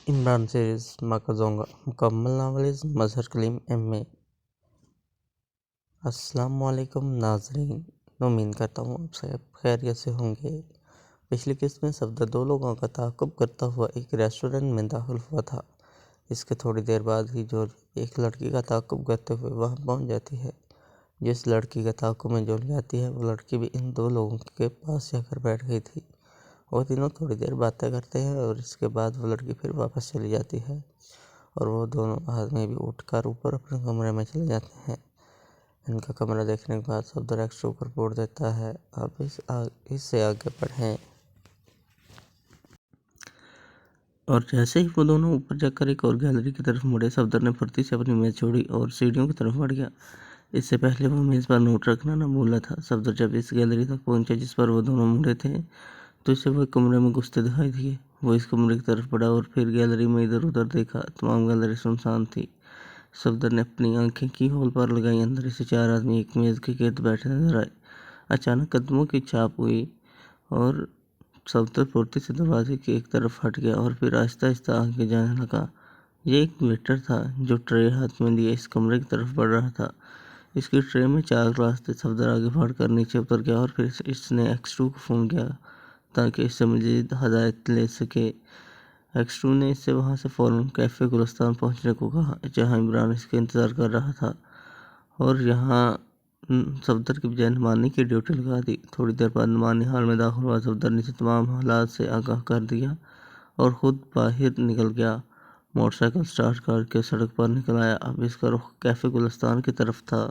Imran series ماکازونگا مکمل novels مظہر کلیم MA۔ السلام علیکم ناظرین، امید کرتا ہوں آپ سب خیریت سے ہوں گے۔ پچھلی قسط میں صفدر 2 لوگوں کا تعاقب کرتا ہوا ایک ریسٹورنٹ میں داخل ہوا تھا۔ اس کے تھوڑی دیر بعد ہی جولی ایک لڑکی کا تعاقب کرتے ہوئے وہاں پہنچ جاتی ہے۔ جس لڑکی کا تعاقب میں جولی آتی ہے، وہ لڑکی بھی ان 2 لوگوں کے پاس جا کر بیٹھ گئی تھی۔ وہ تینوں تھوڑی دیر باتیں کرتے ہیں اور اس کے بعد وہ لڑکی پھر واپس چلی جاتی ہے اور وہ دونوں آدمی بھی اٹھ کر اوپر اپنے کمرے میں چلے جاتے ہیں۔ ان کا کمرہ دیکھنے کے بعد صفدر ایکسٹرو کو رپورٹ دیتا ہے، اب اس سے آگے بڑھیں۔ اور جیسے ہی وہ دونوں اوپر جا کر ایک اور گیلری کی طرف مڑے، صفدر نے پھرتی سے اپنی میز چھوڑی اور سیڑھیوں کی طرف بڑھ گیا۔ اس سے پہلے وہ میز پر نوٹ رکھنا نہ بھولا تھا۔ صفدر جب اس گیلری تک پہنچا جس پر وہ دونوں مڑے تھے تو اسے وہ ایک کمرے میں گھستے دکھائی دیے۔ وہ اس کمرے کی طرف بڑھا اور پھر گیلری میں ادھر ادھر دیکھا۔ تمام گیلری سنسان تھی۔ صفدر نے اپنی آنکھیں کی ہول پر لگائیں۔ اندر اسے 4 آدمی ایک میز کے گرد بیٹھے نظر آئے۔ اچانک قدموں کی چھاپ ہوئی اور صفدر پھرتی سے دروازے کی ایک طرف ہٹ گیا اور پھر آہستہ آہستہ آگے جانے لگا۔ یہ ایک ویٹر تھا جو ٹرے ہاتھ میں لیے اس کمرے کی طرف بڑھ رہا تھا۔ اس کی ٹرے میں 4 گلاس تھے۔ صفدر آگے بڑھ کر نیچے اتر گیا اور پھر اس نے ایکس2 کو فون کیا تاکہ اس سے مزید ہدایت لے سکے۔ ایکس2 نے اس سے وہاں سے فوراً کیفے گلستان پہنچنے کو کہا جہاں عمران اس کے انتظار کر رہا تھا، اور یہاں صفدر کی بجائے نعمانی کی ڈیوٹی لگا دی۔ تھوڑی دیر بعد نعمانی حال میں داخل ہوا۔ صفدر نے اسے تمام حالات سے آگاہ کر دیا اور خود باہر نکل گیا۔ موٹر سائیکل سٹارٹ کر کے سڑک پر نکل آیا۔ اب اس کا رخ کیفے گلستان کی طرف تھا۔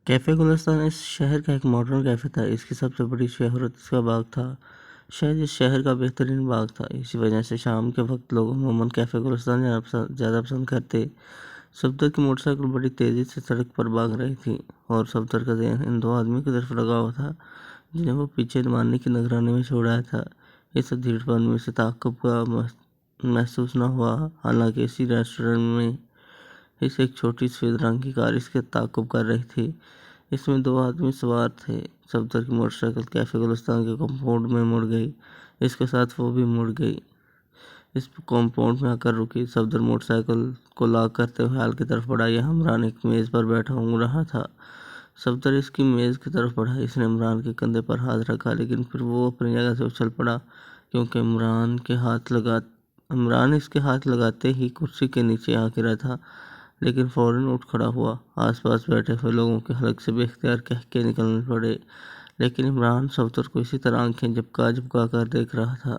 کیفے گلستان اس شہر کا ایک ماڈرن کیفے تھا۔ اس کی سب سے بڑی شہرت اس کا باغ تھا، شاید اس شہر کا بہترین باغ تھا۔ اسی وجہ سے شام کے وقت لوگ عموماً کیفے گلستان زیادہ پسند کرتے۔ صفدر کی موٹر سائیکل بڑی تیزی سے سڑک پر بھاگ رہی تھی اور صفدر کا ذہن ان 2 آدمیوں کی طرف لگا ہوا تھا جنہیں وہ پیچھے نعمانی کی نگرانی میں چھوڑ آیا تھا۔ اس ادھیڑ پن میں اسے تعاقب کا محسوس نہ ہوا، حالانکہ اسی ریسٹورنٹ میں اسے ایک چھوٹی سفید رنگ کی کار اس کے تعاقب کر رہی تھی۔ اس میں 2 آدمی سوار تھے۔ صفدر کی موٹر سائیکل کیفے گلستان کے کمپاؤنڈ میں مڑ گئی۔ اس کے ساتھ وہ بھی مڑ گئی، اس کمپاؤنڈ میں آ کر رکی۔ صفدر موٹر سائیکل کو لاک کرتے ہوئے حال کی طرف بڑھا۔ یہاں عمران ایک میز پر بیٹھا اونگ رہا تھا۔ صفدر اس کی میز کی طرف بڑھا۔ اس نے عمران کے کندھے پر ہاتھ رکھا، لیکن پھر وہ اپنی جگہ سے اچھل پڑا کیونکہ عمران اس کے ہاتھ لگاتے ہی کرسی کے نیچے آ گرا تھا، لیکن فوراً اٹھ کھڑا ہوا۔ آس پاس بیٹھے ہوئے لوگوں کے حلق سے بے اختیار قہقہے نکلنے پڑے، لیکن عمران صفدر کو اسی طرح آنکھیں جھپکا کر دیکھ رہا تھا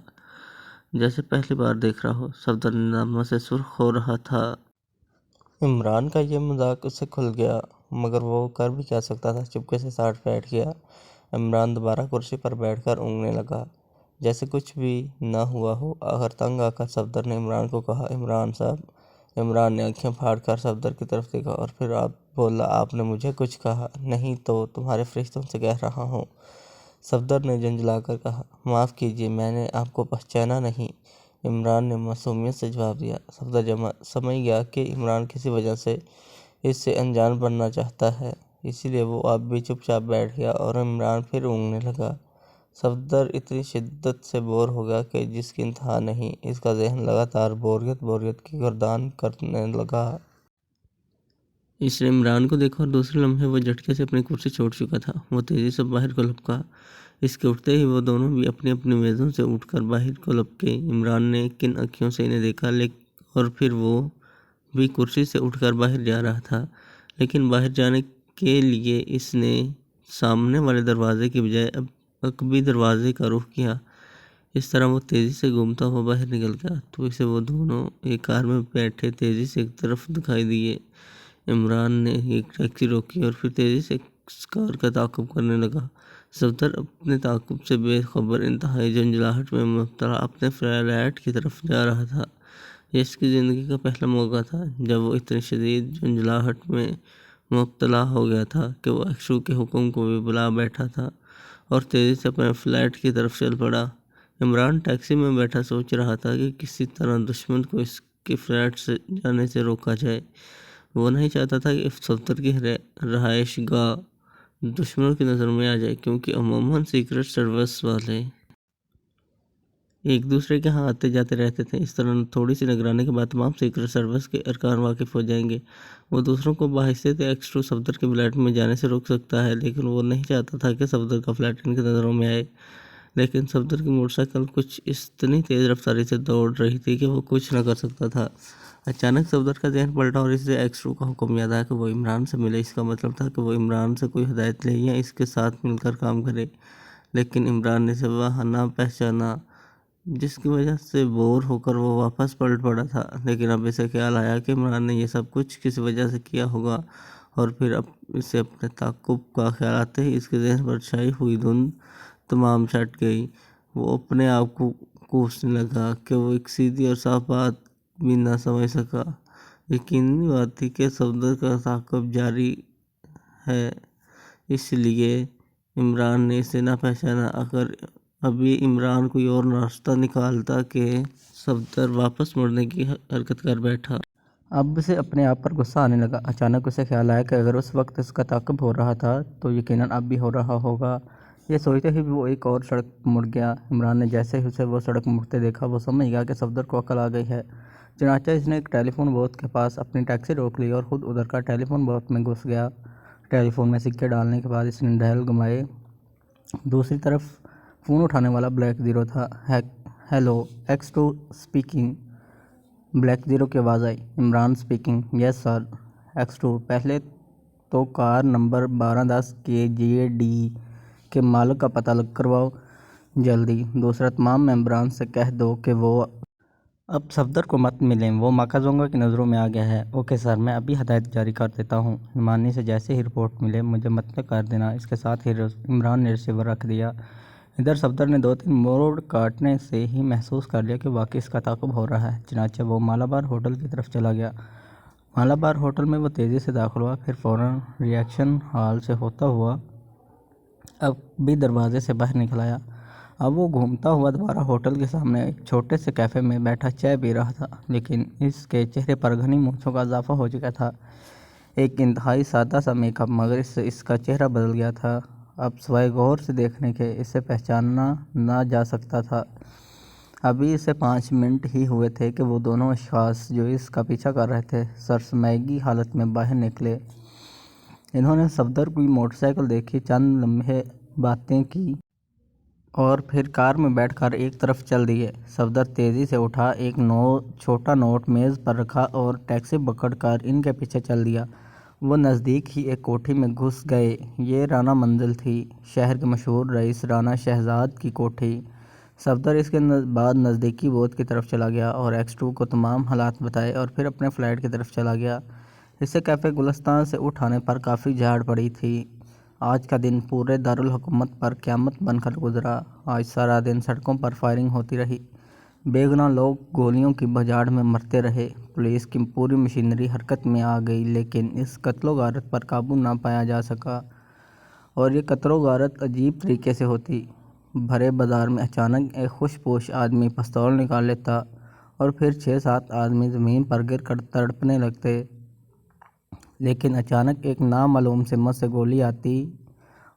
جیسے پہلی بار دیکھ رہا ہو۔ صفدر ندامت سے سرخ ہو رہا تھا۔ عمران کا یہ مذاق اسے کھل گیا، مگر وہ کر بھی کیا سکتا تھا۔ چپکے سے ساتھ بیٹھ گیا۔ عمران دوبارہ کرسی پر بیٹھ کر اونگنے لگا جیسے کچھ بھی نہ ہوا ہو۔ آخر تنگ آ کر صفدر نے عمران کو کہا، عمران صاحب۔ عمران نے آنکھیں پھاڑ کر صفدر کی طرف دیکھا اور پھر بولا، آپ نے مجھے کچھ کہا؟ نہیں تو تمہارے فرشتوں سے کہہ رہا ہوں۔ صفدر نے جھنجھلا کر کہا، معاف کیجیے، میں نے آپ کو پہچانا نہیں۔ عمران نے معصومیت سے جواب دیا۔ صفدر سمجھ گیا کہ عمران کسی وجہ سے اس سے انجان بننا چاہتا ہے، اسی لیے وہ اب بھی چپ چاپ بیٹھ گیا اور عمران پھر اونگنے لگا۔ صفدر اتنی شدت سے بور ہو گیا کہ جس کی انتہا نہیں۔ اس کا ذہن لگاتار بوریت کی گردان کرنے لگا۔ اس نے عمران کو دیکھا اور دوسرے لمحے وہ جھٹکے سے اپنی کرسی چھوڑ چکا تھا۔ وہ تیزی سے باہر کو لپکا۔ اس کے اٹھتے ہی وہ دونوں بھی اپنی اپنی میزوں سے اٹھ کر باہر کو لپکے۔ عمران نے کن آنکھوں سے انہیں دیکھا اور پھر وہ بھی کرسی سے اٹھ کر باہر جا رہا تھا، لیکن باہر جانے کے لیے اس نے سامنے والے دروازے کی بجائے اب عقبی دروازے کا رخ کیا۔ اس طرح وہ تیزی سے گھومتا ہوا باہر نکل گیا تو اسے وہ دونوں ایک کار میں بیٹھے تیزی سے ایک طرف دکھائی دیے۔ عمران نے ایک ٹیکسی روکی اور پھر تیزی سے اس کار کا تعاقب کرنے لگا۔ صفدر اپنے تعاقب سے بے خبر انتہائی جھنجھلاہٹ میں مبتلا اپنے فلیٹ کی طرف جا رہا تھا۔ یہ اس کی زندگی کا پہلا موقع تھا جب وہ اتنی شدید جھنجھلاہٹ میں مبتلا ہو گیا تھا کہ وہ ایکس2 کے حکم کو بھی بھلا بیٹھا تھا اور تیزی سے اپنے فلیٹ کی طرف چل پڑا۔ عمران ٹیکسی میں بیٹھا سوچ رہا تھا کہ کسی طرح دشمن کو اس کے فلیٹ سے جانے سے روکا جائے۔ وہ نہیں چاہتا تھا کہ صفدر کی رہائش گاہ دشمنوں کی نظر میں آ جائے، کیونکہ عموماً سیکرٹ سروس والے ایک دوسرے کے ہاں آتے جاتے رہتے تھے۔ اس طرح تھوڑی سی نگرانی کے بعد تمام سیکرٹ سروس کے ارکان واقف ہو جائیں گے۔ وہ دوسروں کو باحثیت ایکس2 صفدر کے فلیٹ میں جانے سے روک سکتا ہے، لیکن وہ نہیں چاہتا تھا کہ صفدر کا فلیٹ ان کی نظروں میں آئے۔ لیکن صفدر کی موٹر سائیکل کچھ اتنی تیز رفتاری سے دوڑ رہی تھی کہ وہ کچھ نہ کر سکتا تھا۔ اچانک صفدر کا ذہن پلٹا اور اسے ایکس2 کا حکم یاد آیا کہ وہ عمران سے ملے۔ اس کا مطلب تھا کہ وہ عمران سے کوئی ہدایت لے یا اس کے ساتھ مل کر کام کرے، لیکن عمران نے اسے وہاں نہ پہچانا، جس کی وجہ سے بور ہو کر وہ واپس پلٹ پڑا تھا۔ لیکن اب اسے خیال آیا کہ عمران نے یہ سب کچھ کسی وجہ سے کیا ہوگا، اور پھر اب اسے اپنے تعاقب کا خیال آتے ہی اس کے ذہن پر چھائی ہوئی دھند تمام چھٹ گئی۔ وہ اپنے آپ کو کوسنے لگا کہ وہ ایک سیدھی اور صاف بات بھی نہ سمجھ سکا۔ یقینی بات تھی کہ صفدر کا تعاقب جاری ہے، اس لیے عمران نے اسے نہ پہچانا۔ اگر ابھی عمران کوئی اور راستہ نکالتا کہ صفدر واپس مڑنے کی حرکت کر بیٹھا۔ اب اسے اپنے آپ پر غصہ آنے لگا۔ اچانک اسے خیال آیا کہ اگر اس وقت اس کا تعاقب ہو رہا تھا تو یقیناً اب بھی ہو رہا ہوگا۔ یہ سوچتے ہی وہ ایک اور سڑک مڑ گیا۔ عمران نے جیسے ہی اسے وہ سڑک مڑتے دیکھا، وہ سمجھ گیا کہ صفدر کو عقل آ گئی ہے۔ چنانچہ اس نے ایک ٹیلی فون بوتھ کے پاس اپنی ٹیکسی روک لی اور خود ادھر کا ٹیلی فون بوتھ میں گھس گیا۔ ٹیلی فون میں سکے ڈالنے کے بعد اس نے ڈائل گھمائے۔ دوسری طرف فون اٹھانے والا بلیک زیرو تھا۔ Hello, X two speaking. Black zero کی آواز آئی۔ عمران اسپیکنگ۔ یس سر۔ ایکس2، پہلے تو کار نمبر 1210 KJD کے مالک کا پتہ کرواؤ جلدی۔ دوسرا، تمام ممبران سے کہہ دو کہ وہ اب صفدر کو مت ملیں، وہ ماکازونگا کی نظروں میں آ گیا ہے۔ اوکے سر، میں ابھی ہدایت جاری کر دیتا ہوں۔ نعمانی سے جیسے ہی رپورٹ ملے مجھے مطلع کر دینا۔ اس کے ساتھ ہی عمران نے ریسیور رکھ دیا۔ ادھر صفدر نے 2-3 موڑ کاٹنے سے ہی محسوس کر لیا کہ واقعی اس کا تعاقب ہو رہا ہے، چنانچہ وہ مالابار ہوٹل کی طرف چلا گیا۔ مالابار ہوٹل میں وہ تیزی سے داخل ہوا، پھر فوراً ریسیپشن ہال سے ہوتا ہوا اب بھی دروازے سے باہر نکل آیا۔ اب وہ گھومتا ہوا دوبارہ ہوٹل کے سامنے ایک چھوٹے سے کیفے میں بیٹھا چائے پی رہا تھا، لیکن اس کے چہرے پر گھنی مونچھوں کا اضافہ ہو چکا تھا۔ ایک انتہائی سادہ سا میک اپ، مگر اس سے اس کا چہرہ بدل گیا تھا۔ اب سوائے غور سے دیکھنے کے اسے پہچانا نہ جا سکتا تھا۔ ابھی اسے 5 منٹ ہی ہوئے تھے کہ وہ دونوں اشخاص جو اس کا پیچھا کر رہے تھے سرسمہی حالت میں باہر نکلے۔ انہوں نے صفدر کی موٹر سائیکل دیکھی، چند لمحے باتیں کی اور پھر کار میں بیٹھ کر ایک طرف چل دیے۔ صفدر تیزی سے اٹھا، ایک چھوٹا نوٹ میز پر رکھا اور ٹیکسی پکڑ کر ان کے پیچھے چل دیا۔ وہ نزدیک ہی ایک کوٹھی میں گھس گئے۔ یہ رانا منزل تھی، شہر کے مشہور رئیس رانا شہزاد کی کوٹھی۔ صفدر اس کے بعد نزدیکی بوتھ کی طرف چلا گیا اور ایکس2 کو تمام حالات بتائے اور پھر اپنے فلیٹ کی طرف چلا گیا۔ اسے کیفے گلستان سے اٹھانے پر کافی جھاڑ پڑی تھی۔ آج کا دن پورے دارالحکومت پر قیامت بن کر گزرا۔ آج سارا دن سڑکوں پر فائرنگ ہوتی رہی، بے گناہ لوگ گولیوں کی بھجاڑ میں مرتے رہے۔ پولیس کی پوری مشینری حرکت میں آ گئی، لیکن اس قتل و غارت پر قابو نہ پایا جا سکا۔ اور یہ قتل و غارت عجیب طریقے سے ہوتی۔ بھرے بازار میں اچانک ایک خوش پوش آدمی پستول نکال لیتا اور پھر 6-7 آدمی زمین پر گر کر تڑپنے لگتے، لیکن اچانک ایک نامعلوم سمت سے گولی آتی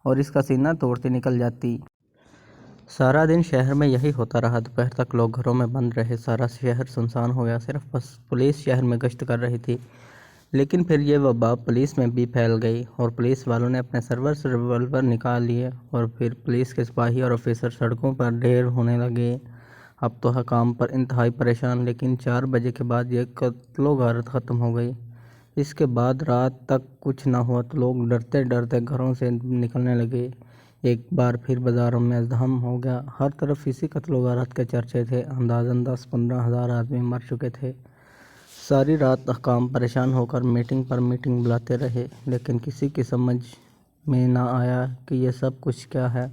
اور اس کا سینہ توڑتی نکل جاتی۔ سارا دن شہر میں یہی ہوتا رہا۔ دوپہر تک لوگ گھروں میں بند رہے، سارا شہر سنسان ہو گیا، صرف پولیس شہر میں گشت کر رہی تھی۔ لیکن پھر یہ وبا پولیس میں بھی پھیل گئی اور پولیس والوں نے اپنے سرور سے ریوالور نکال لیے اور پھر پولیس کے سپاہی اور آفیسر سڑکوں پر ڈھیر ہونے لگے۔ اب تو حکام پر انتہائی پریشان، لیکن 4 بجے کے بعد یہ قتل و غارت ختم ہو گئی۔ اس کے بعد رات تک کچھ نہ ہوا تو لوگ ڈرتے ڈرتے گھروں سے نکلنے لگے۔ ایک بار پھر بازاروں میں ازدحام ہو گیا، ہر طرف اسی قتل و غارت کے چرچے تھے۔ اندازاً 10-15 ہزار آدمی مر چکے تھے۔ ساری رات حکام پریشان ہو کر میٹنگ پر میٹنگ بلاتے رہے، لیکن کسی کی سمجھ میں نہ آیا کہ یہ سب کچھ کیا ہے۔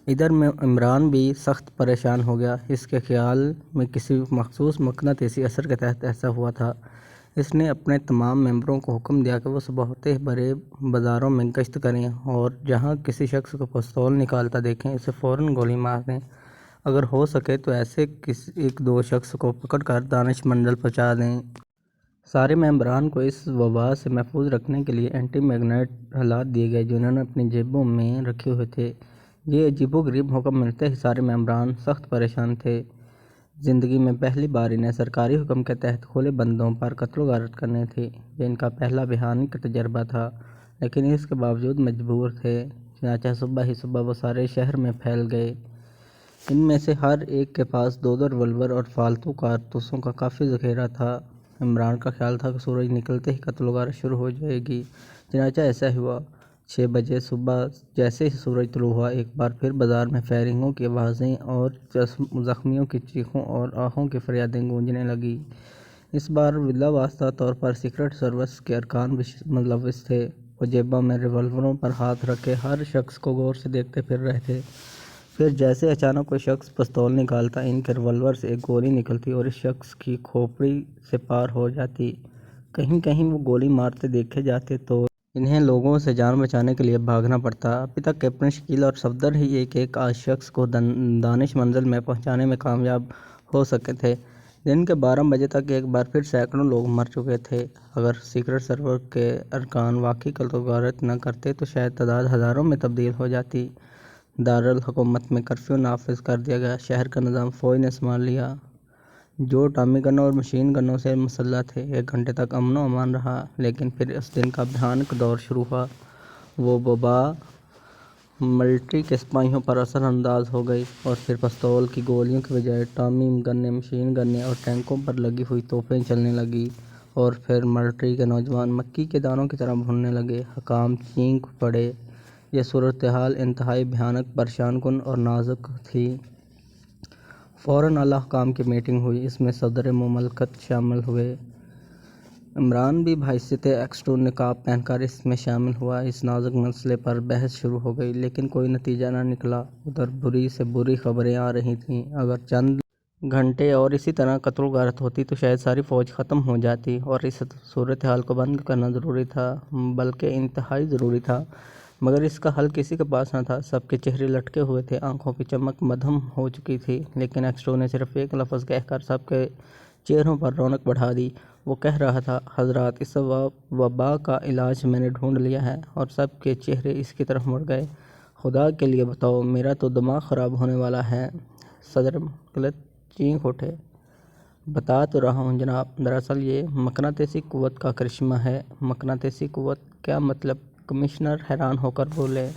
ادھر عمران بھی سخت پریشان ہو گیا۔ اس کے خیال میں کسی مخصوص مقناطیسی اثر کے تحت ایسا ہوا تھا۔ اس نے اپنے تمام ممبروں کو حکم دیا کہ وہ صبح ہوتے ہی بڑے بازاروں میں گشت کریں اور جہاں کسی شخص کو پستول نکالتا دیکھیں اسے فوراً گولی مار دیں۔ اگر ہو سکے تو ایسے 1-2 شخص کو پکڑ کر دانش منڈل پہنچا دیں۔ سارے ممبران کو اس وبا سے محفوظ رکھنے کے لیے اینٹی میگنیٹ آلات دیے گئے جو انہوں نے اپنی جیبوں میں رکھے ہوئے تھے۔ یہ عجیب و غریب حکم ملتے ہی سارے ممبران سخت پریشان تھے۔ زندگی میں پہلی بار انہیں سرکاری حکم کے تحت کھلے بندوں پر قتل و غارت کرنی تھی۔ یہ ان کا پہلا بھیانک تجربہ تھا، لیکن اس کے باوجود مجبور تھے۔ چنانچہ صبح ہی صبح وہ سارے شہر میں پھیل گئے۔ ان میں سے ہر ایک کے پاس 2 ریوالور اور فالتو کارتوسوں کا کافی ذخیرہ تھا۔ عمران کا خیال تھا کہ سورج نکلتے ہی قتل و غارت شروع ہو جائے گی۔ چنانچہ ایسا ہی ہوا۔ 6 بجے صبح جیسے ہی سورج طلوع ہوا، ایک بار پھر بازار میں فائرنگوں کی آوازیں اور زخمیوں کی چیخوں اور آہوں کی فریادیں گونجنے لگیں۔ اس بار بلا واسطہ طور پر سیکرٹ سروس کے ارکان بھی ملوث تھے۔ وہ جیبوں میں ریوالوروں پر ہاتھ رکھے ہر شخص کو غور سے دیکھتے پھر رہے تھے۔ پھر جیسے اچانک کوئی شخص پستول نکالتا، ان کے ریوالور سے ایک گولی نکلتی اور اس شخص کی کھوپڑی سے پار ہو جاتی۔ کہیں کہیں وہ گولی مارتے دیکھے جاتے تو انہیں لوگوں سے جان بچانے کے لیے بھاگنا پڑتا۔ ابھی تک کیپٹن شکیل اور صفدر ہی ایک آج شخص کو دانش منزل میں پہنچانے میں کامیاب ہو سکے تھے۔ دن کے 12 بجے تک ایک بار پھر سینکڑوں لوگ مر چکے تھے۔ اگر سیکرٹ سرور کے ارکان واقعی قتل و غارت نہ کرتے تو شاید تعداد ہزاروں میں تبدیل ہو جاتی۔ دارالحکومت میں کرفیو نافذ کر دیا گیا۔ شہر کا نظام فوج نے سنبھال لیا، جو ٹامی گنوں اور مشین گنوں سے مسلح تھے۔ 1 گھنٹے تک امن و امان رہا، لیکن پھر اس دن کا بھیانک دور شروع ہوا۔ وہ وبا ملٹری کے سپاہیوں پر اثر انداز ہو گئی، اور پھر پستول کی گولیوں کی بجائے ٹامی گنیں، مشین گنیں اور ٹینکوں پر لگی ہوئی توپیں چلنے لگیں، اور پھر ملٹری کے نوجوان مکی کے دانوں کی طرح بھوننے لگے۔ حکام چینک پڑے۔ یہ صورتحال انتہائی بھیانک، پریشان کن اور نازک تھی۔ فوراً اعلیٰ حکام کی میٹنگ ہوئی۔ اس میں صدر مملکت شامل ہوئے۔ عمران بھی بحیثیت ایکس-2 نقاب پہن کر اس میں شامل ہوا۔ اس نازک مسئلے پر بحث شروع ہو گئی، لیکن کوئی نتیجہ نہ نکلا۔ ادھر بری سے بری خبریں آ رہی تھیں۔ اگر چند گھنٹے اور اسی طرح قتل و غارت ہوتی تو شاید ساری فوج ختم ہو جاتی، اور اس صورتحال کو بند کرنا ضروری تھا، بلکہ انتہائی ضروری تھا۔ مگر اس کا حل کسی کے پاس نہ تھا۔ سب کے چہرے لٹکے ہوئے تھے، آنکھوں کی چمک مدھم ہو چکی تھی، لیکن ایکس-2 نے صرف ایک لفظ کہہ کر سب کے چہروں پر رونق بڑھا دی۔ وہ کہہ رہا تھا، حضرات، اس وبا کا علاج میں نے ڈھونڈ لیا ہے، اور سب کے چہرے اس کی طرف مڑ گئے۔ خدا کے لیے بتاؤ، میرا تو دماغ خراب ہونے والا ہے۔ صدر مملکت چینک اٹھے۔ بتا تو رہا ہوں جناب، دراصل یہ مقناطیسی قوت کا کرشمہ ہے۔ مقناطیسی قوت؟ کیا مطلب؟ کمشنر حیران ہو کر بولے۔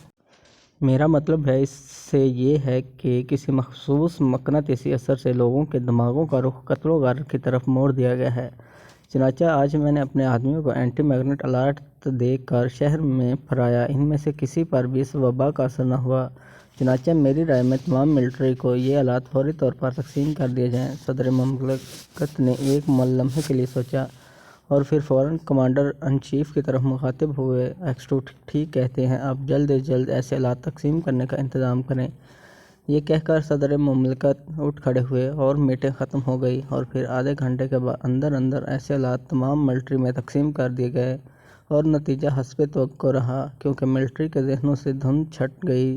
میرا مطلب ہے، اس سے یہ ہے کہ کسی مخصوص مقناطیسی اثر سے لوگوں کے دماغوں کا رخ قتل و غارت کی طرف موڑ دیا گیا ہے۔ چنانچہ آج میں نے اپنے آدمیوں کو اینٹی میگنیٹ الرٹ دے کر شہر میں پھرایا، ان میں سے کسی پر بھی اس وبا کا اثر نہ ہوا۔ چنانچہ میری رائے میں تمام ملٹری کو یہ آلات فوری طور پر تقسیم کر دیے جائیں۔ صدر مملکت نے ایک لمحے کے لیے سوچا، اور پھر فوراً کمانڈر ان چیف کی طرف مخاطب ہوئے۔ ایکس-2 ٹھیک کہتے ہیں، آپ جلد از جلد ایسے آلات تقسیم کرنے کا انتظام کریں۔ یہ کہہ کر صدر مملکت اٹھ کھڑے ہوئے، اور میٹنگ ختم ہو گئی، اور پھر آدھے گھنٹے کے اندر اندر ایسے آلات تمام ملٹری میں تقسیم کر دیے گئے، اور نتیجہ حسب توقع رہا، کیونکہ ملٹری کے ذہنوں سے دھند چھٹ گئی،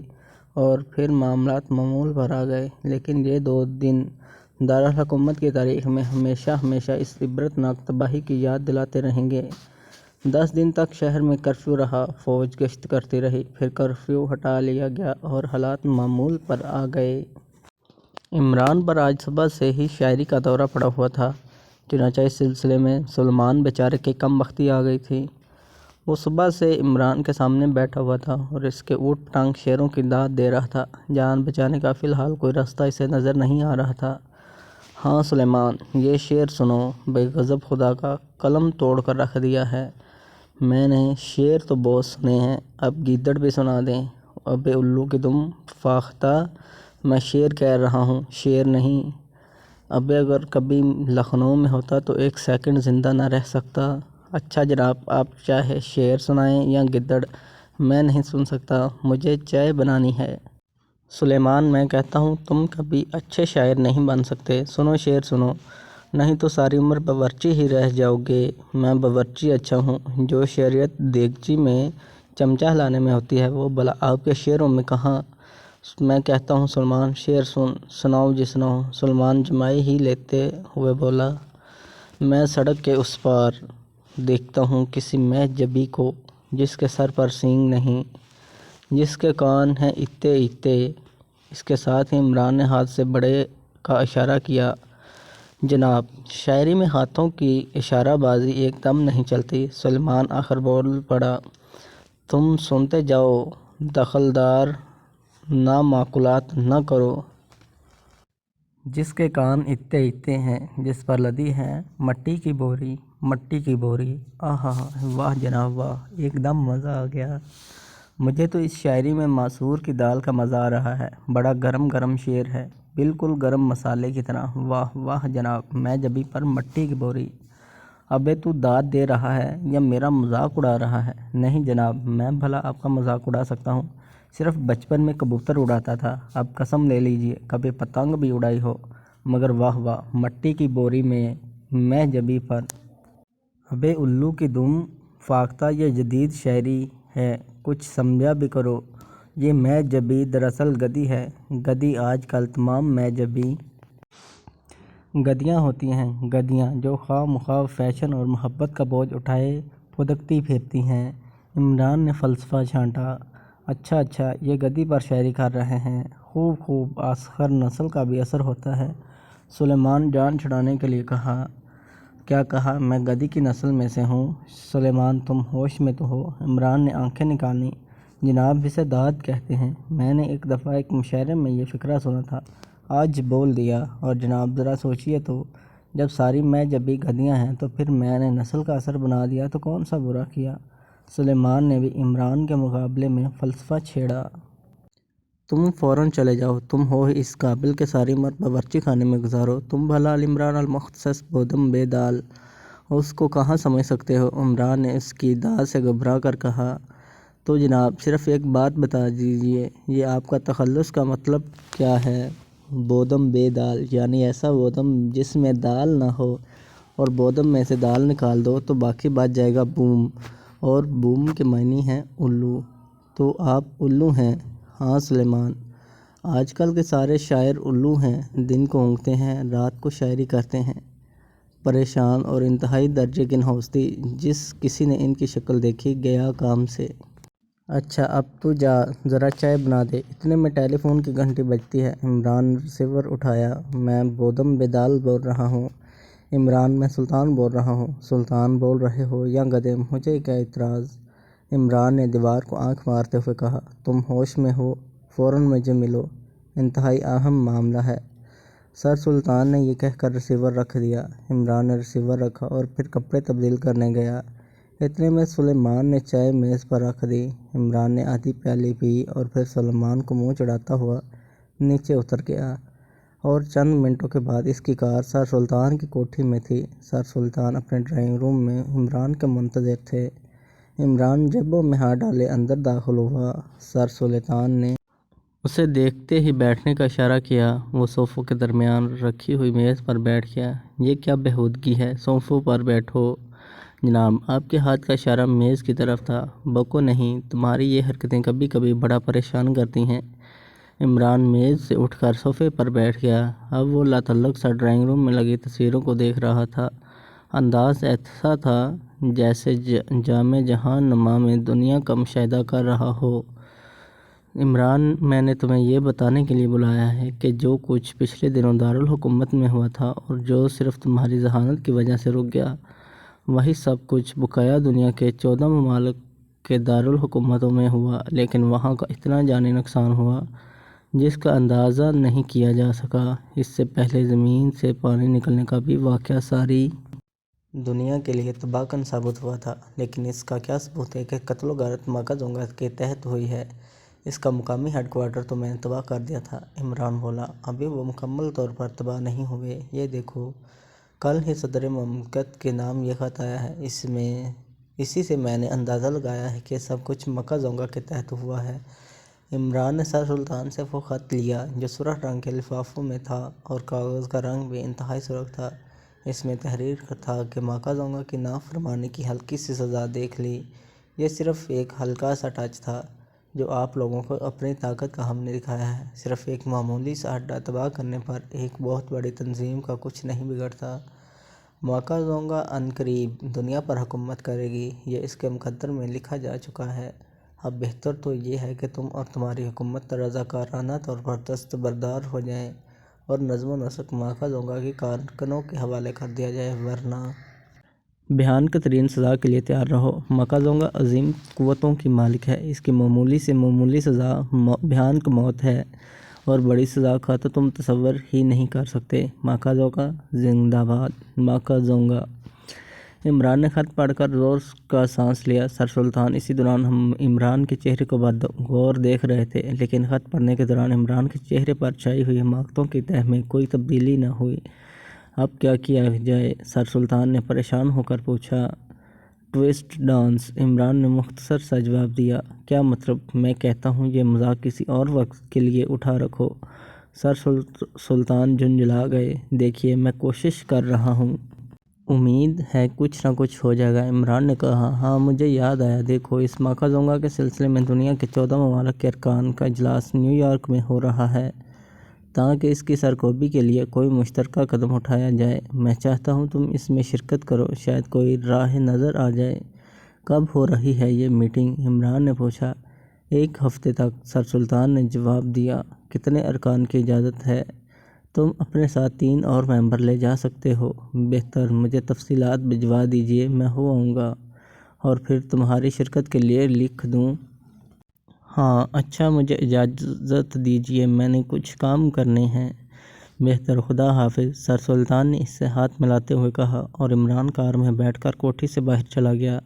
اور پھر معاملات معمول پر آ گئے۔ لیکن یہ 2 دن دارالحکومت کی تاریخ میں ہمیشہ ہمیشہ اس عبرتناک تباہی کی یاد دلاتے رہیں گے۔ 10 دن تک شہر میں کرفیو رہا، فوج گشت کرتی رہی، پھر کرفیو ہٹا لیا گیا، اور حالات معمول پر آ گئے۔ عمران پر آج صبح سے ہی شاعری کا دورہ پڑا ہوا تھا۔ چنانچہ اس سلسلے میں سلیمان بیچارے کی کم بختی آ گئی تھی۔ وہ صبح سے عمران کے سامنے بیٹھا ہوا تھا، اور اس کے اونٹ ٹانگ شیروں کی داد دے رہا تھا۔ جان بچانے کا فی الحال کوئی راستہ اسے نظر نہیں آ رہا تھا۔ ہاں سلیمان، یہ شعر سنو، بے غضب خدا کا قلم توڑ کر رکھ دیا ہے۔ میں نے شعر تو بہت سنے ہیں، اب گیدڑ بھی سنا دیں۔ ابے الو کی دم فاختہ، میں شعر کہہ رہا ہوں، شعر نہیں۔ ابے اگر کبھی لکھنؤ میں ہوتا تو 1 سیکنڈ زندہ نہ رہ سکتا۔ اچھا جناب، آپ چاہے شعر سنائیں یا گیدڑ، میں نہیں سن سکتا، مجھے چائے بنانی ہے۔ سلیمان، میں کہتا ہوں تم کبھی اچھے شاعر نہیں بن سکتے۔ سنو شعر سنو، نہیں تو ساری عمر باورچی ہی رہ جاؤ گے۔ میں باورچی اچھا ہوں، جو شعریت دیگچی میں چمچہ ہلانے میں ہوتی ہے، وہ بلا آپ کے شعروں میں کہاں۔ میں کہتا ہوں سلیمان، شعر سناؤ جی سناؤ۔ سلیمان جمائی ہی لیتے ہوئے بولا، میں سڑک کے اس پار دیکھتا ہوں کسی مہجبی کو، جس کے سر پر سینگ نہیں۔ جس کے کان ہیں اتے اتے۔ اس کے ساتھ ہی عمران نے ہاتھ سے بڑے کا اشارہ کیا۔ جناب، شاعری میں ہاتھوں کی اشارہ بازی ایک دم نہیں چلتی۔ سلیمان آخر بول پڑا، تم سنتے جاؤ، دخلدار نہ معقولات نہ کرو۔ جس کے کان اتے اتے ہیں، جس پر لدی ہے مٹی کی بوری، مٹی کی بوری۔ آہا، واہ جناب واہ، ایک دم مزہ آ گیا۔ مجھے تو اس شاعری میں مسور کی دال کا مزہ آ رہا ہے۔ بڑا گرم گرم شعر ہے، بالکل گرم مسالے کی طرح۔ واہ واہ جناب، میں جبیں پر مٹی کی بوری۔ ابے تو داد دے رہا ہے یا میرا مذاق اڑا رہا ہے؟ نہیں جناب، میں بھلا آپ کا مذاق اڑا سکتا ہوں؟ صرف بچپن میں کبوتر اڑاتا تھا، اب قسم لے لیجئے کبھی پتنگ بھی اڑائی ہو، مگر واہ واہ، مٹی کی بوری میں جبیں پر۔ ابے الو کی دم فاختہ، یہ جدید شاعری ہے، کچھ سمجھا بھی کرو۔ یہ میں جبیں دراصل گدی ہے۔ گدی آج کل تمام میں جبیں گدیاں ہوتی ہیں، گدیاں جو خواہ مخواہ فیشن اور محبت کا بوجھ اٹھائے پھدکتی پھرتی ہیں۔ عمران نے فلسفہ چھانٹا۔ اچھا اچھا، یہ گدی پر شاعری کر رہے ہیں، خوب خوب، آخر نسل کا بھی اثر ہوتا ہے۔ سلیمان جان چھڑانے کے لیے کہا۔ کیا کہا؟ میں گدی کی نسل میں سے ہوں؟ سلیمان تم ہوش میں تو ہو؟ عمران نے آنکھیں نکالیں۔ جناب، اسے داد کہتے ہیں۔ میں نے ایک دفعہ ایک مشاعرے میں یہ فقرہ سنا تھا، آج بول دیا۔ اور جناب ذرا سوچئے تو، جب ساری میں جبیں گدیاں ہیں تو پھر میں نے نسل کا اثر بنا دیا تو کون سا برا کیا؟ سلیمان نے بھی عمران کے مقابلے میں فلسفہ چھیڑا۔ تم فوراً چلے جاؤ، تم ہو ہی اس قابل کہ ساری عمر باورچی خانے میں گزارو۔ تم بھلا العمران المختص بودم بے دال، اس کو کہاں سمجھ سکتے ہو؟ عمران نے اس کی داد سے گھبرا کر کہا۔ تو جناب صرف ایک بات بتا دیجئے، یہ آپ کا تخلص کا مطلب کیا ہے؟ بودم بے دال یعنی ایسا بودم جس میں دال نہ ہو، اور بودم میں سے دال نکال دو تو باقی بچ جائے گا بوم، اور بوم کے معنی ہیں الو۔ تو آپ الو ہیں؟ ہاں سلیمان، آج کل کے سارے شاعر الو ہیں، دن کو اونگتے ہیں، رات کو شاعری کرتے ہیں۔ پریشان اور انتہائی درجے کی نہوستی، جس کسی نے ان کی شکل دیکھی گیا کام سے۔ اچھا اب تو جا، ذرا چائے بنا دے، اتنے میں ٹیلی فون کی گھنٹی بجتی ہے۔ عمران نے ریسیور اٹھایا۔ میں بودم بے دال بول رہا ہوں۔ عمران، میں سلطان بول رہا ہوں۔ سلطان بول رہے ہو یا گدھے، مجھے کیا اعتراض؟ عمران نے دیوار کو آنکھ مارتے ہوئے کہا۔ تم ہوش میں ہو؟ فوراً مجھے ملو، انتہائی اہم معاملہ ہے۔ سر سلطان نے یہ کہہ کر ریسیور رکھ دیا۔ عمران نے ریسیور رکھا اور پھر کپڑے تبدیل کرنے گیا۔ اتنے میں سلیمان نے چائے میز پر رکھ دی۔ عمران نے آدھی پیالی پی اور پھر سلیمان کو منہ چڑھاتا ہوا نیچے اتر گیا، اور چند منٹوں کے بعد اس کی کار سر سلطان کی کوٹھی میں تھی۔ سر سلطان اپنے ڈرائنگ روم میں عمران کے منتظر تھے۔ عمران جیبوں میں ہاتھ ڈالے اندر داخل ہوا۔ سر سلطان نے اسے دیکھتے ہی بیٹھنے کا اشارہ کیا۔ وہ صوفوں کے درمیان رکھی ہوئی میز پر بیٹھ گیا۔ یہ کیا بےہودگی ہے، صوفوں پر بیٹھو۔ جناب، آپ کے ہاتھ کا اشارہ میز کی طرف تھا۔ بکو نہیں، تمہاری یہ حرکتیں کبھی کبھی بڑا پریشان کرتی ہیں۔ عمران میز سے اٹھ کر صوفے پر بیٹھ گیا۔ اب وہ لاتعلق سا ڈرائنگ روم میں لگی تصویروں کو دیکھ رہا تھا۔ انداز ایسا تھا جیسے جامع جہان نما میں دنیا کا مشاہدہ کر رہا ہو۔ عمران، میں نے تمہیں یہ بتانے کے لیے بلایا ہے کہ جو کچھ پچھلے دنوں دارالحکومت میں ہوا تھا اور جو صرف تمہاری ذہانت کی وجہ سے رک گیا، وہی سب کچھ بقایا دنیا کے 14 ممالک کے دارالحکومتوں میں ہوا، لیکن وہاں کا اتنا جانی نقصان ہوا جس کا اندازہ نہیں کیا جا سکا۔ اس سے پہلے زمین سے پانی نکلنے کا بھی واقعہ ساری دنیا کے لیے تباہ کن ثابت ہوا تھا، لیکن اس کا کیا ثبوت ہے کہ قتل و غارت ماکا کے تحت ہوئی ہے؟ اس کا مقامی ہیڈ کوارٹر تو میں نے تباہ کر دیا تھا۔ عمران بولا۔ ابھی وہ مکمل طور پر تباہ نہیں ہوئے، یہ دیکھو، کل ہی صدر مملکت کے نام یہ خط آیا ہے، اسی سے میں نے اندازہ لگایا ہے کہ سب کچھ مکہ زونگا کے تحت ہوا ہے۔ عمران نے سر سلطان سے وہ خط لیا جو سرخ رنگ کے لفافوں میں تھا، اور کاغذ کا رنگ بھی انتہائی سرخ تھا۔ اس میں تحریر تھا کہ ماکا زونگا کی نافرمانی کی ہلکی سی سزا دیکھ لی۔ یہ صرف ایک ہلکا سا ٹچ تھا جو آپ لوگوں کو اپنی طاقت کا ہم نے دکھایا ہے۔ صرف ایک معمولی سا اڈہ تباہ کرنے پر ایک بہت بڑی تنظیم کا کچھ نہیں بگڑتا۔ ماکا زونگا عنقریب دنیا پر حکومت کرے گی، یہ اس کے مقدر میں لکھا جا چکا ہے۔ اب بہتر تو یہ ہے کہ تم اور تمہاری حکومت رضاکارانہ طور پر دستبردار ہو جائیں اور نظم و نسق ماکا زونگا کی کارکنوں کے حوالے کر دیا جائے، ورنہ بھیانک ترین سزا کے لیے تیار رہو۔ ماکا زونگا عظیم قوتوں کی مالک ہے، اس کی معمولی سے معمولی سزا بھیانک موت ہے، اور بڑی سزا کا تو تم تصور ہی نہیں کر سکتے۔ ماکا زونگا زندہ باد۔ ماکا زونگا۔ عمران نے خط پڑھ کر زور کا سانس لیا۔ سر سلطان اسی دوران عمران کے چہرے کو غور دیکھ رہے تھے، لیکن خط پڑھنے کے دوران عمران کے چہرے پر چھائی ہوئی حماقتوں کی تہ میں کوئی تبدیلی نہ ہوئی۔ اب کیا کیا جائے؟ سر سلطان نے پریشان ہو کر پوچھا۔ Twist dance. عمران نے مختصر سا جواب دیا۔ کیا مطلب؟ میں کہتا ہوں یہ مذاق کسی اور وقت کے لیے اٹھا رکھو۔ سر سلطان جھنجھلا گئے۔ دیکھیے، میں کوشش کر رہا ہوں۔ امید ہے کچھ نہ کچھ ہو جائے گا۔ عمران نے کہا۔ ہاں، مجھے یاد آیا۔ دیکھو، اس ماکا زونگا کے سلسلے میں دنیا کے 14 ممالک کے ارکان کا اجلاس نیو یارک میں ہو رہا ہے، تاکہ اس کی سرکوبی کے لیے کوئی مشترکہ قدم اٹھایا جائے۔ میں چاہتا ہوں تم اس میں شرکت کرو، شاید کوئی راہ نظر آ جائے۔ کب ہو رہی ہے یہ میٹنگ؟ عمران نے پوچھا۔ 1 ہفتے تک، سر سلطان نے جواب دیا۔ کتنے ارکان کی اجازت ہے؟ تم اپنے ساتھ 3 اور ممبر لے جا سکتے ہو۔ بہتر، مجھے تفصیلات بھجوا دیجیے، میں ہو آؤں گا اور پھر تمہاری شرکت کے لیے لکھ دوں۔ ہاں، اچھا، مجھے اجازت دیجیے، میں نے کچھ کام کرنے ہیں۔ بہتر، خدا حافظ، سر سلطان نے اس سے ہاتھ ملاتے ہوئے کہا، اور عمران کار میں بیٹھ کر کوٹھی سے باہر چلا گیا۔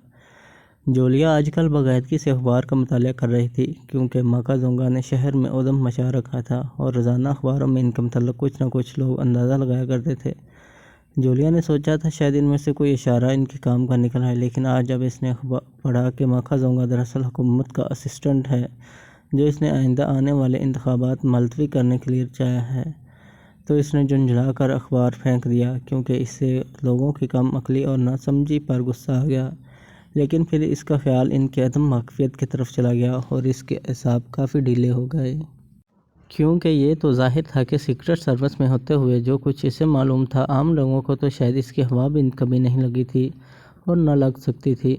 جولیا آج کل باقاعدگی سے اخبار کا مطالعہ کر رہی تھی، کیونکہ ماکا زونگا نے شہر میں ادھم مچا رکھا تھا، اور روزانہ اخباروں میں ان کے متعلق کچھ نہ کچھ لوگ اندازہ لگایا کرتے تھے۔ جولیا نے سوچا تھا شاید ان میں سے کوئی اشارہ ان کے کام کا نکل آئے، لیکن آج جب اس نے پڑھا کہ ماکا زونگا دراصل حکومت کا اسسٹنٹ ہے، جو اس نے آئندہ آنے والے انتخابات ملتوی کرنے کے لیے چاہا ہے، تو اس نے جھنجھلا کر اخبار پھینک دیا، کیونکہ اس سے لوگوں کی کم عقلی اور ناسمجھی پر غصہ آ گیا۔ لیکن پھر اس کا خیال ان کی عدم واقفیت کی طرف چلا گیا، اور اس کے اعصاب کافی ڈھیلے ہو گئے۔ کیونکہ یہ تو ظاہر تھا کہ سیکرٹ سروس میں ہوتے ہوئے جو کچھ اسے معلوم تھا، عام لوگوں کو تو شاید اس کی ہوا بھی کبھی نہیں لگی تھی اور نہ لگ سکتی تھی۔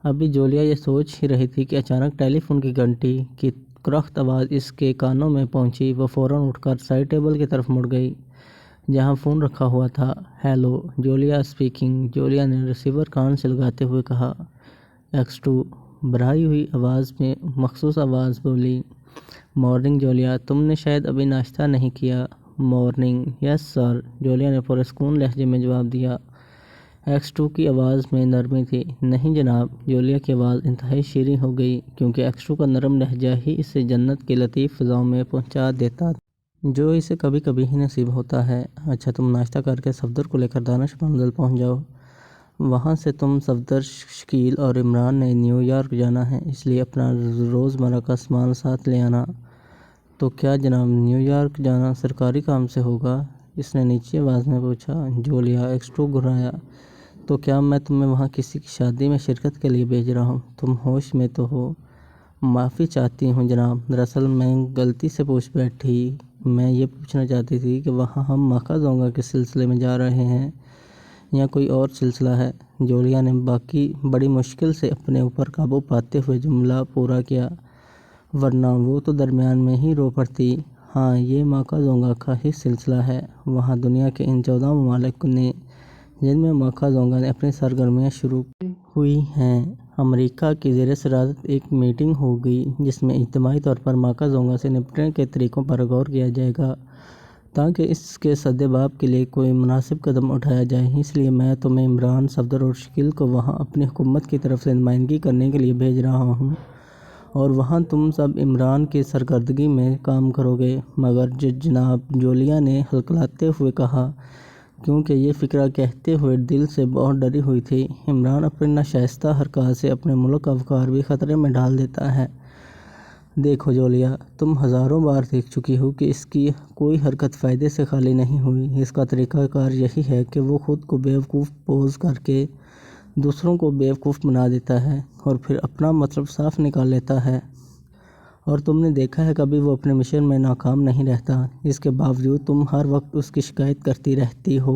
ابھی جولیا یہ سوچ ہی رہی تھی کہ اچانک ٹیلی فون کی گھنٹی کی کرخت آواز اس کے کانوں میں پہنچی۔ وہ فوراً اٹھ کر سائڈ ٹیبل کی طرف مڑ گئی، جہاں فون رکھا ہوا تھا۔ Hello, Julia speaking. جولیا نے ریسیور کان سے لگاتے ہوئے کہا۔ X2 بھرائی ہوئی آواز میں مخصوص آواز بولی۔ مارننگ جولیا، تم نے شاید ابھی ناشتہ نہیں کیا۔ مارننگ، یس سر، جولیا نے پرسکون لہجے میں جواب دیا۔ X2 کی آواز میں نرمی تھی۔ نہیں جناب۔ جولیا کی آواز انتہائی شیریں ہو گئی، کیونکہ X2 کا نرم لہجہ ہی اسے جنت کی لطیف فضاؤں میں پہنچا دیتا، جو اسے کبھی کبھی ہی نصیب ہوتا ہے۔ اچھا، تم ناشتہ کر کے صفدر کو لے کر دانش منزل پہنچ جاؤ۔ وہاں سے تم صفدر، شکیل اور عمران نے نیو یارک جانا ہے، اس لیے اپنا روزمرہ کا سامان ساتھ لے آنا۔ تو کیا جناب، نیو یارک جانا سرکاری کام سے ہوگا؟ اس نے نیچی آواز میں پوچھا۔ جولیا۔ X2 گھرایا۔ تو کیا میں تمہیں وہاں کسی کی شادی میں شرکت کے لیے بھیج رہا ہوں؟ تم ہوش میں تو ہو؟ معافی چاہتی ہوں جناب، دراصل میں غلطی سے پوچھ بیٹھی۔ میں یہ پوچھنا چاہتی تھی کہ وہاں ہم ماکا زونگا کے سلسلے میں جا رہے ہیں یا کوئی اور سلسلہ ہے؟ جولیا نے بڑی مشکل سے اپنے اوپر قابو پاتے ہوئے جملہ پورا کیا، ورنہ وہ تو درمیان میں ہی رو پڑتی۔ ہاں، یہ ماکا زونگا کا ہی سلسلہ ہے۔ وہاں دنیا کے ان 14 ممالک نے جن میں ماکا زونگا نے اپنی سرگرمیاں شروع ہوئی ہیں، امریکہ کی زیر صدارت ایک میٹنگ ہوگی، جس میں اجتماعی طور پر ماکا زونگا سے نپٹنے کے طریقوں پر غور کیا جائے گا، تاکہ اس کے سدباب کے لیے کوئی مناسب قدم اٹھایا جائے۔ اس لیے میں تمہیں عمران، صفدر اور شکیل کو وہاں اپنی حکومت کی طرف سے نمائندگی کرنے کے لیے بھیج رہا ہوں، اور وہاں تم سب عمران کی سرکردگی میں کام کرو گے۔ مگر جناب، جولیا نے ہلکلاتے ہوئے کہا، کیونکہ یہ فقرہ کہتے ہوئے دل سے بہت ڈری ہوئی تھی۔ عمران اپنی ناشائستہ حرکات سے اپنے ملک کا وقار بھی خطرے میں ڈال دیتا ہے۔ دیکھو جولیا، تم ہزاروں بار دیکھ چکی ہو کہ اس کی کوئی حرکت فائدے سے خالی نہیں ہوئی۔ اس کا طریقہ کار یہی ہے کہ وہ خود کو بیوقوف پوز کر کے دوسروں کو بیوقوف بنا دیتا ہے، اور پھر اپنا مطلب صاف نکال لیتا ہے، اور تم نے دیکھا ہے کبھی وہ اپنے مشن میں ناکام نہیں رہتا۔ اس کے باوجود تم ہر وقت اس کی شکایت کرتی رہتی ہو۔